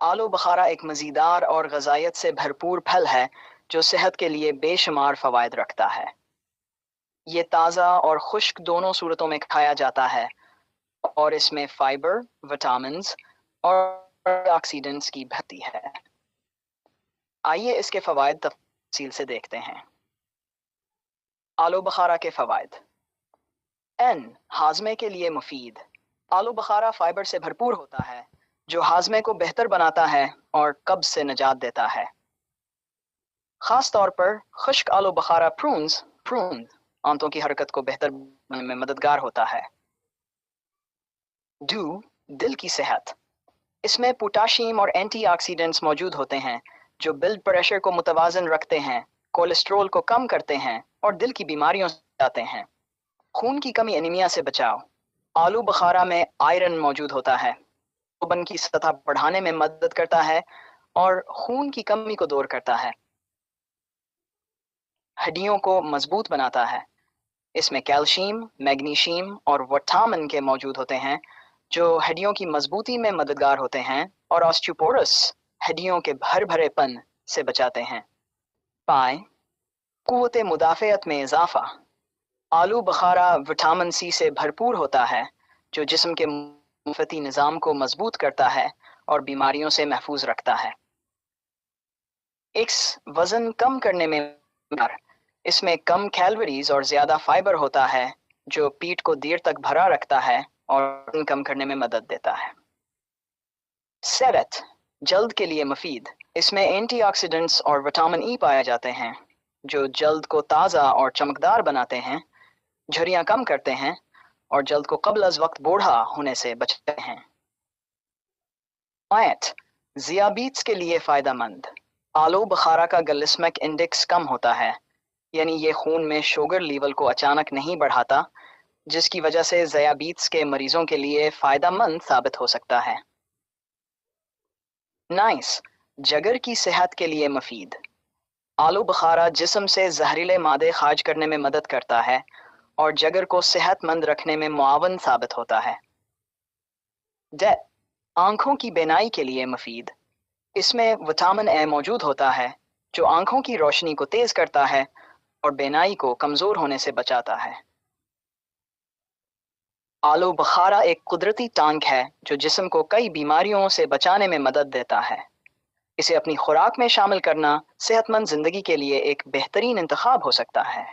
आलू बखारा एक मज़ेदार और ग़ज़ाइयत से भरपूर फल है जो सेहत के लिए बेशुमार फ़वाइद रखता है। ये ताज़ा और खुश्क दोनों सूरतों में खाया जाता है और इसमें फ़ाइबर, विटामिन्स और ऑक्सीडेंट्स की भरती है। आइए इसके फ़वाइद तफ़सील से देखते हैं। आलू बखारा के फ़वाइद। हाज़मे के लिए मुफीद। आलू बखारा फ़ाइबर से भरपूर होता है जो हाज़मे को बेहतर बनाता है और कब्ज़ से निजात देता है। ख़ास तौर पर खुश्क आलू बखारा प्रून आंतों की हरकत को बेहतर बनाने में मददगार होता है। दिल की सेहत। इसमें पोटाशियम और एंटीऑक्सीडेंट्स मौजूद होते हैं जो ब्लड प्रेशर को मुतवाज़न रखते हैं, कोलेस्ट्रोल को कम करते हैं और दिल की बीमारियों से बचाते हैं। खून की कमी एनीमिया से बचाव। आलू बखारा में आयरन मौजूद होता है, खून की सतह बढ़ाने में मदद करता है और खून की कमी को दूर करता है। हड्डियों को मजबूत बनाता है। इसमें कैल्शियम, मैग्नीशियम और विटामिन के मौजूद होते हैं जो हड्डियों की मजबूती में मददगार होते हैं और ऑस्टियोपोरोसिस हड्डियों के भरेपन से बचाते हैं। कुव्वत मुदाफ़ियत में इजाफा। आलू बखारा विटामिन सी से भरपूर होता है जो जिस्म के मुफती निज़ाम को मजबूत करता है और बीमारियों से महफूज रखता है। वज़न कम करने में इसमें कम कैलोरीज और ज़्यादा फाइबर होता है जो पेट को देर तक भरा रखता है और वज़न कम करने में मदद देता है। सेहत जल्द के लिए मुफीद। इसमें एंटीऑक्सीडेंट्स और विटामिन ई पाए जाते हैं जो जल्द को ताज़ा और चमकदार बनाते हैं, झुर्रियाँ कम करते हैं और जल्द को कबल अज़ वक्त बूढ़ा होने से बचाते हैं। ज़ियाबीत्स के लिए फ़ायदेमंद। आलू बखारा का ग्लाइसेमिक इंडेक्स कम होता है, यानी ये खून में शुगर लेवल को अचानक नहीं बढ़ाता, जिसकी वजह से ज़ियाबीत्स के मरीजों के लिए फ़ायदेमंद साबित हो सकता है। जगर की सेहत के लिए मुफीद। आलू बखारा जिस्म से जहरीले मादे खारिज करने में मदद करता है और जगर को सेहतमंद रखने में मुआवन साबित होता है। आंखों की बीनाई के लिए मुफीद। इसमें विटामिन ए मौजूद होता है जो आंखों की रोशनी को तेज करता है और बीनाई को कमजोर होने से बचाता है। आलू बखारा एक कुदरती टांक है जो जिस्म को कई बीमारियों से बचाने में मदद देता है। इसे अपनी खुराक में शामिल करना सेहतमंद जिंदगी के लिए एक बेहतरीन इंतखाब हो सकता है।